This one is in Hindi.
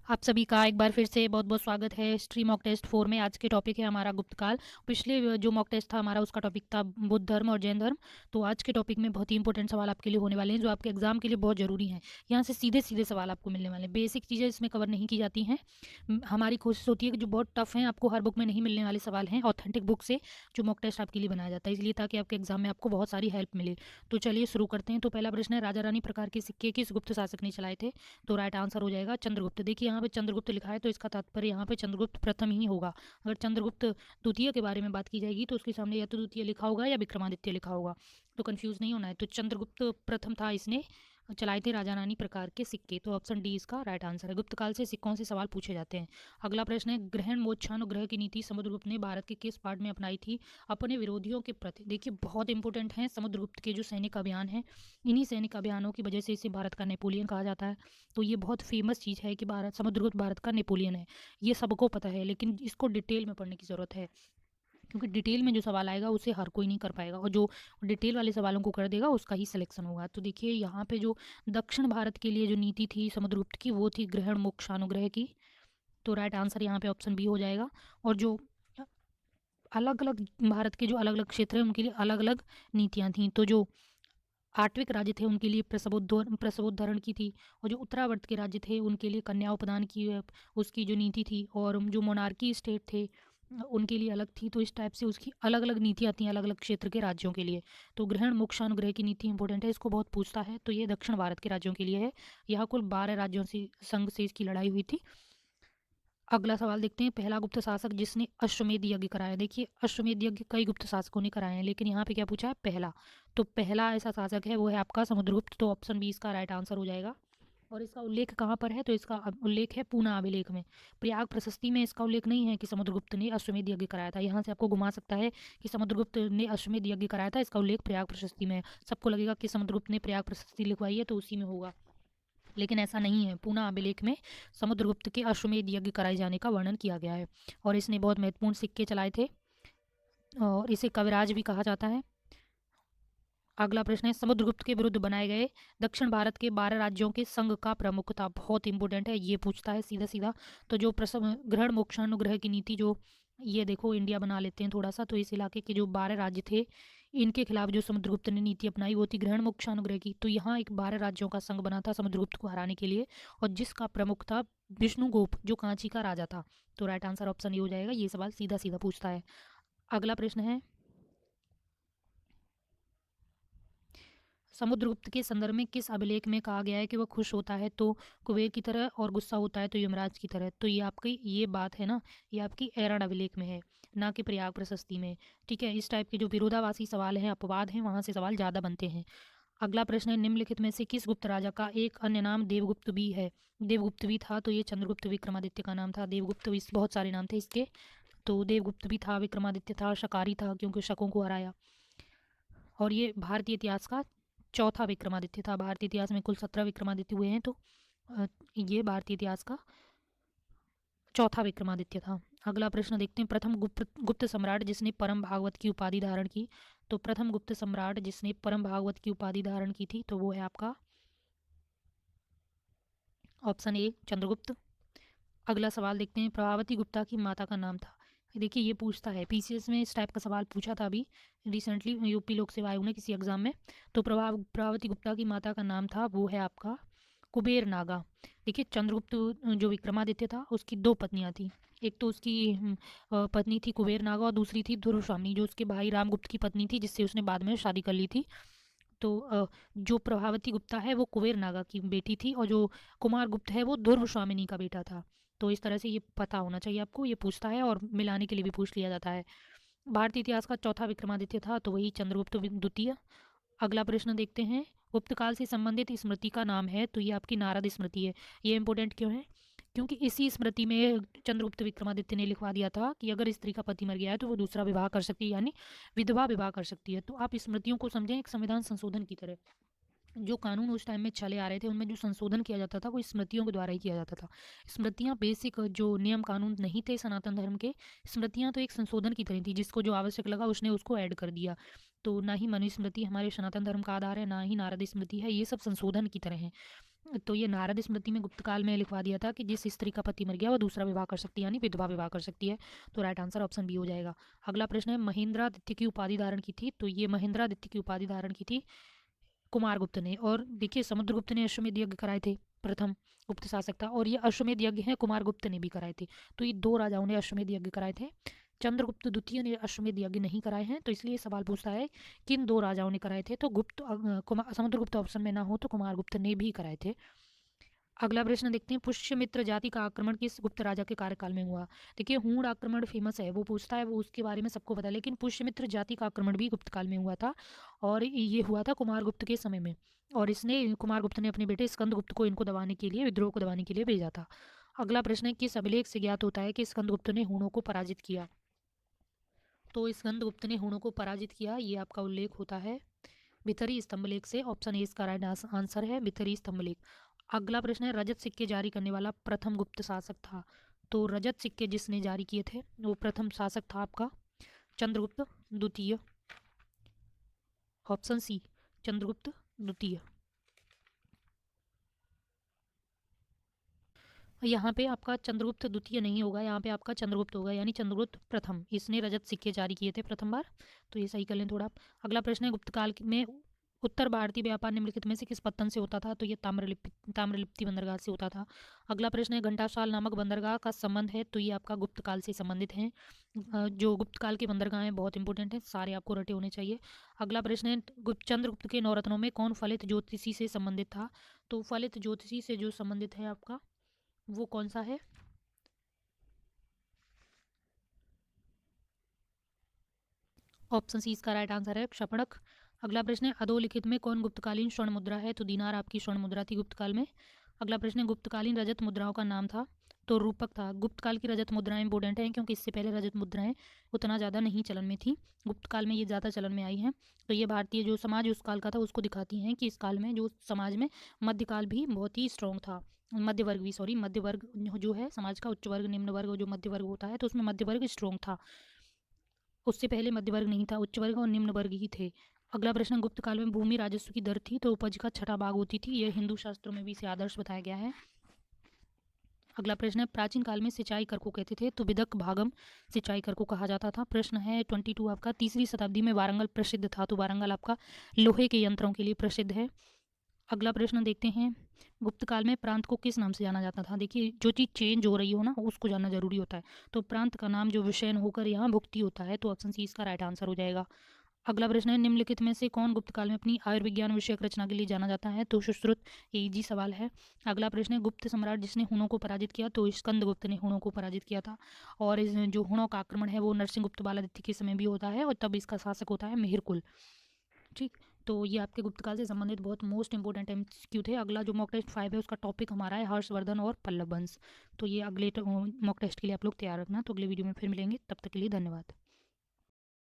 आप सभी का एक बार फिर से बहुत-बहुत स्वागत है हिस्ट्री मॉक टेस्ट 4 में। आज के टॉपिक है हमारा गुप्तकाल। पिछले जो मॉक टेस्ट था हमारा उसका टॉपिक था बुद्ध धर्म और जैन धर्म। तो आज के टॉपिक में बहुत ही इंपॉर्टेंट सवाल आपके लिए होने वाले हैं जो आपके एग्जाम के लिए बहुत ज़रूरी हैं। यहाँ से सीधे-सीधे सवाल आपको मिलने वाले हैं। बेसिक चीज़ें इसमें कवर नहीं की जाती हैं। हमारी कोशिश होती है कि जो बहुत टफ हैं आपको हर बुक में नहीं मिलने वाले सवाल हैं ऑथेंटिक बुक से जो मॉक टेस्ट आपके लिए बनाया जाता है इसलिए ताकि आपके एग्जाम में आपको बहुत सारी हेल्प मिले। तो चलिए शुरू करते हैं। तो पहला प्रश्न है राजा रानी प्रकार के सिक्के किस गुप्त शासक ने चलाए थे? तो राइट आंसर हो जाएगा चंद्रगुप्त। देखिए यहाँ पे चंद्रगुप्त लिखा है तो इसका तात्पर्य यहाँ पे चंद्रगुप्त प्रथम ही होगा। अगर चंद्रगुप्त द्वितीय के बारे में बात की जाएगी तो उसके सामने या तो द्वितीय लिखा होगा या विक्रमादित्य लिखा होगा। तो कंफ्यूज नहीं होना है। तो चंद्रगुप्त प्रथम था, इसने चलाए थे राजा रानी प्रकार के सिक्के। तो ऑप्शन डी इसका राइट आंसर है। गुप्त काल से सिक्कों से सवाल पूछे जाते हैं। अगला प्रश्न है ग्रहण मोक्षानुग्रह की नीति समुद्रगुप्त ने भारत के किस पार्ट में अपनाई थी अपने विरोधियों के प्रति? देखिए बहुत इंपॉर्टेंट है समुद्रगुप्त के जो सैनिक अभियान है, इन्हीं सैनिक अभियानों की वजह से इसे भारत का नेपोलियन कहा जाता है। तो ये बहुत फेमस चीज़ है कि भारत समुद्रगुप्त भारत का नेपोलियन है। ये सबको पता है लेकिन इसको डिटेल में पढ़ने की ज़रूरत है क्योंकि डिटेल में जो सवाल आएगा उसे हर कोई नहीं कर पाएगा और जो डिटेल वाले सवालों को कर देगा उसका ही सिलेक्शन होगा। तो देखिए यहाँ पे जो दक्षिण भारत के लिए जो नीति थी समुद्रगुप्त की वो थी ग्रहण मोक्षानुग्रह की। तो राइट आंसर यहाँ पे ऑप्शन बी हो जाएगा। और जो अलग अलग भारत के जो अलग अलग क्षेत्र हैं उनके लिए अलग अलग नीतियाँ थीं। तो जो आठविक राज्य थे उनके लिए प्रसवोद्धरण की थी और जो उत्तरावर्त के राज्य थे उनके लिए कन्या उपदान की उसकी जो नीति थी और जो मोनार्की स्टेट थे उनके लिए अलग थी। तो इस टाइप से उसकी अलग अलग नीतियाँ आती हैं अलग अलग क्षेत्र के राज्यों के लिए। तो ग्रहण मोक्षानुग्रह की नीति इंपॉर्टेंट है, इसको बहुत पूछता है। तो ये दक्षिण भारत के राज्यों के लिए है। यहाँ कुल 12 राज्यों से संघ से इसकी लड़ाई हुई थी। अगला सवाल देखते हैं पहला गुप्त शासक जिसने अश्वमेध यज्ञ कराया। देखिए अश्वमेध यज्ञ कई गुप्त शासकों ने कराए हैं लेकिन यहाँ पे क्या पूछा है पहला। तो पहला ऐसा शासक है वो है आपका समुद्रगुप्त। तो ऑप्शन बी इसका राइट आंसर हो जाएगा। और इसका उल्लेख कहाँ पर है? तो इसका उल्लेख है पूना अभिलेख में। प्रयाग प्रशस्ति में इसका उल्लेख नहीं है कि समुद्रगुप्त ने अश्वमेध यज्ञ कराया था। यहाँ से आपको घुमा सकता है कि समुद्रगुप्त ने अश्वमेध यज्ञ कराया था, इसका उल्लेख प्रयाग प्रशस्ति में है। सबको लगेगा कि समुद्रगुप्त ने प्रयाग प्रशस्ति लिखवाई है तो उसी में होगा, लेकिन ऐसा नहीं है। पूना अभिलेख में समुद्रगुप्त के अश्वमेध यज्ञ कराए जाने का वर्णन किया गया है और इसने बहुत महत्वपूर्ण सिक्के चलाए थे और इसे कविराज भी कहा जाता है। अगला प्रश्न है समुद्रगुप्त के विरुद्ध बनाए गए दक्षिण भारत के 12 राज्यों के संघ का प्रमुख था। बहुत इंपॉर्टेंट है, ये पूछता है सीधा सीधा। तो जो प्रसव ग्रहण मोक्षानुग्रह की नीति जो ये देखो इंडिया बना लेते हैं थोड़ा सा, तो इस इलाके के जो 12 राज्य थे इनके खिलाफ जो समुद्रगुप्त ने नीति अपनाई वो थी ग्रहण मोक्षानुग्रह की। तो यहाँ एक 12 राज्यों का संघ बना था समुद्रगुप्त को हराने के लिए और जिसका प्रमुख था विष्णुगुप्त जो कांची का राजा था। तो राइट आंसर ऑप्शन ये हो जाएगा। ये सवाल सीधा सीधा पूछता है। अगला प्रश्न है समुद्रगुप्त के संदर्भ में किस अभिलेख में कहा गया है कि वह खुश होता है तो कुबेर की तरह और गुस्सा होता है तो यमराज की तरह? तो ये आपकी ये बात है ना, ये आपकी ऐराण अभिलेख में है, ना कि प्रयाग प्रशस्ति में। ठीक है, इस टाइप के जो विरोधाभासी सवाल हैं अपवाद हैं वहाँ से सवाल ज़्यादा बनते हैं। अगला प्रश्न है निम्नलिखित में से किस गुप्त राजा का एक अन्य नाम देवगुप्त भी है? देवगुप्त भी था तो ये चंद्रगुप्त विक्रमादित्य का नाम था। देवगुप्त भी बहुत सारे नाम थे इसके। तो देवगुप्त भी था, विक्रमादित्य था, शकारी था क्योंकि शकों को हराया। और ये भारतीय इतिहास का चौथा विक्रमादित्य था। भारतीय इतिहास में कुल 17 विक्रमादित्य हुए हैं तो ये भारतीय इतिहास का चौथा विक्रमादित्य था। अगला प्रश्न देखते हैं प्रथम गुप्त सम्राट जिसने परम भागवत की उपाधि धारण की। तो प्रथम गुप्त सम्राट जिसने परम भागवत की उपाधि धारण की थी तो वो है आपका ऑप्शन ए चंद्रगुप्त। अगला सवाल देखते हैं प्रभावती गुप्ता की माता का नाम था। देखिए ये पूछता है पीसीएस में इस टाइप का सवाल पूछा था अभी रिसेंटली यूपी लोक सेवा आयोग ने किसी एग्जाम में। तो प्रभावती गुप्ता की माता का नाम था वो है आपका कुबेर नागा। देखिए चंद्रगुप्त जो विक्रमादित्य था उसकी दो पत्नियां थी। एक तो उसकी पत्नी थी कुबेर नागा और दूसरी थी ध्रुवस्वामी जो उसके भाई रामगुप्त की पत्नी थी जिससे उसने बाद में शादी कर ली थी। तो जो प्रभावती गुप्ता है वो कुबेर नागा की बेटी थी और जो कुमार गुप्त है वो ध्रुवस्वामिनी का बेटा था। तो इस तरह से ये पता होना चाहिए आपको, ये पूछता है और मिलाने के लिए भी पूछ लिया जाता है। भारतीय इतिहास का चौथा विक्रमादित्य था तो वही चंद्रगुप्त द्वितीय। अगला प्रश्न देखते हैं गुप्त काल से संबंधित स्मृति का नाम है तो ये आपकी नारद स्मृति है। ये इंपॉर्टेंट क्यों है? क्योंकि इसी स्मृति में चंद्रगुप्त विक्रमादित्य ने लिखवा दिया था कि अगर स्त्री का पति मर गया है तो वो दूसरा विवाह कर सकती है, यानी विधवा विवाह कर सकती है। तो आप स्मृतियों को समझें एक संविधान संशोधन की तरह। जो कानून उस टाइम में चले आ रहे थे उनमें जो संशोधन किया जाता था वो स्मृतियों के द्वारा ही किया जाता था। स्मृतियाँ बेसिक जो नियम कानून नहीं थे सनातन धर्म के, स्मृतियाँ तो एक संशोधन की तरह थी, जिसको जो आवश्यक लगा उसने उसको ऐड कर दिया। तो ना ही मनुस्मृति हमारे सनातन धर्म का आधार है, ना ही नारद स्मृति है, ये सब संशोधन की तरह है। तो ये नारद स्मृति में गुप्त काल में लिखवा दिया था कि जिस स्त्री का पति मर गया वो दूसरा विवाह कर सकती है, यानी विधवा विवाह कर सकती है। तो राइट आंसर ऑप्शन बी हो जाएगा। अगला प्रश्न है, महेंद्रादित्य की उपाधि धारण की थी। तो ये महेंद्रादित्य की उपाधि धारण की थी कुमारगुप्त ने। और देखिए समुद्रगुप्त ने अश्वमेध यज्ञ कराए थे, प्रथम गुप्त शासक था, और ये अश्वमेध यज्ञ है कुमारगुप्त ने भी कराए थे। तो ये दो राजाओं ने अश्वमेध यज्ञ कराए थे। चंद्रगुप्त द्वितीय ने अश्वमेध यज्ञ नहीं कराए हैं, तो इसलिए सवाल पूछता है किन दो राजाओं ने कराए थे। तो समुद्रगुप्त ऑप्शन में ना हो तो कुमारगुप्त ने भी कराए थे। अगला प्रश्न देखते हैं, पुष्यमित्र जाति का आक्रमण किस गुप्त राजा के कार्यकाल में हुआ। देखिए हूण आक्रमण फेमस है, वो पूछता है, वो उसके बारे में सबको पता है, लेकिन पुष्यमित्र जाति का आक्रमण भी गुप्त काल में हुआ था, और ये हुआ था कुमारगुप्त के समय में। और इसने कुमारगुप्त ने अपने बेटे स्कंदगुप्त को इनको दबाने के लिए, विद्रोह को दबाने के लिए भेजा था। अगला प्रश्न है, किस अभिलेख से ज्ञात होता है कि स्कंदगुप्त ने हूणों को पराजित किया। तो स्कंदगुप्त ने हूणों को पराजित किया, ये आपका उल्लेख होता है भितरी स्तंभलेख से। ऑप्शन ए इसका राइट आंसर है, भितरी स्तंभलेख। अगला प्रश्न है, रजत सिक्के जारी करने वाला प्रथम गुप्त शासक था। तो रजत सिक्के जिसने जारी किए थे वो प्रथम शासक था आपका चंद्रगुप्त द्वितीय। ऑप्शन सी चंद्रगुप्त द्वितीय। यहाँ पे आपका चंद्रगुप्त द्वितीय नहीं होगा, यहाँ पे आपका चंद्रगुप्त होगा, यानी चंद्रगुप्त प्रथम, इसने रजत सिक्के जारी किए थे प्रथम बार। तो ये सही कर लें थोड़ा। अगला प्रश्न है, गुप्त काल में उत्तर भारतीय व्यापार निम्नलिखित में से किस पत्तन से होता था। तो ये ताम्रलिप्ति बंदरगाह से होता था। अगला प्रश्न है, घंटासाल नामक बंदरगाह का संबंध है। तो ये आपका गुप्त काल से संबंधित है। जो गुप्त काल के बंदरगाह हैं बहुत इंपॉर्टेंट है, सारे आपको रटे होने चाहिए। अगला प्रश्न है, चंद्रगुप्त के नवरत्नों में कौन फलित ज्योतिषी से संबंधित था। तो फलित ज्योतिषी से जो संबंधित है आपका वो कौन सा है। ऑप्शन सी इसका राइट आंसर है, क्षपणक। अगला प्रश्न है, अधोलिखित में कौन गुप्तकालीन स्वर्ण मुद्रा है। तो दीनार आपकी स्वर्ण मुद्रा थी गुप्त काल में। अगला प्रश्न है, गुप्तकालीन रजत मुद्राओं का नाम था। तो रूपक था। गुप्त काल की रजत मुद्राएं इंपॉर्टेंट हैं क्योंकि इससे पहले रजत मुद्राएं उतना ज़्यादा नहीं चलन में थी, गुप्त काल में ये ज़्यादा चलन में आई हैं। तो ये भारतीय जो समाज उस काल का था उसको दिखाती हैं कि इस काल में जो समाज में मध्यकाल भी बहुत ही स्ट्रॉन्ग था, मध्य वर्ग भी, सॉरी मध्य वर्ग जो है समाज का, उच्च वर्ग निम्न वर्ग जो मध्य वर्ग होता है तो उसमें मध्य वर्ग स्ट्रॉन्ग था। उससे पहले मध्य वर्ग नहीं था, उच्च वर्ग और निम्न वर्ग ही थे। अगला प्रश्न, गुप्त काल में भूमि राजस्व की दर थी तो उपज का छठा भाग होती थी। यह हिंदू शास्त्रों में भी इसे आदर्श बताया गया है। अगला प्रश्न है, प्राचीन काल में सिंचाई कर को कहते थे। तो विदक भागम सिंचाई कर को कहा जाता था। प्रश्न है 22 आपका, तीसरी शताब्दी में वारंगल प्रसिद्ध था। तो वारंगल आपका लोहे के यंत्रों के लिए प्रसिद्ध है। अगला प्रश्न देखते हैं, गुप्त काल में प्रांत को किस नाम से जाना जाता था। देखिए जो चीज़ चेंज हो रही हो ना उसको जानना जरूरी होता है। तो प्रांत का नाम जो विषयन होकर यहाँ भुक्ति होता है। तो ऑप्शन सी इसका राइट आंसर हो जाएगा। अगला प्रश्न है, निम्नलिखित में से कौन गुप्त काल में अपनी आयुर्विज्ञान विषयक रचना के लिए जाना जाता है। तो सुश्रुत, ये इजी सवाल है। अगला प्रश्न है, गुप्त सम्राट जिसने हुणों को पराजित किया। तो स्कंदगुप्त ने हुणों को पराजित किया था। और जो हुणों का आक्रमण है वो नरसिंह गुप्त बालादित्य के समय भी होता है और तब इसका शासक होता है मिहिरकुल। ठीक, तो ये आपके गुप्त काल से संबंधित बहुत मोस्ट इंपॉर्टेंट एमसीक्यू थे। अगला जो मॉक टेस्ट 5 है उसका टॉपिक हमारा है हर्षवर्धन और पल्लव वंश। तो ये अगले मॉक टेस्ट के लिए आप लोग तैयार रखना। तो अगले वीडियो में फिर मिलेंगे, तब तक के लिए धन्यवाद।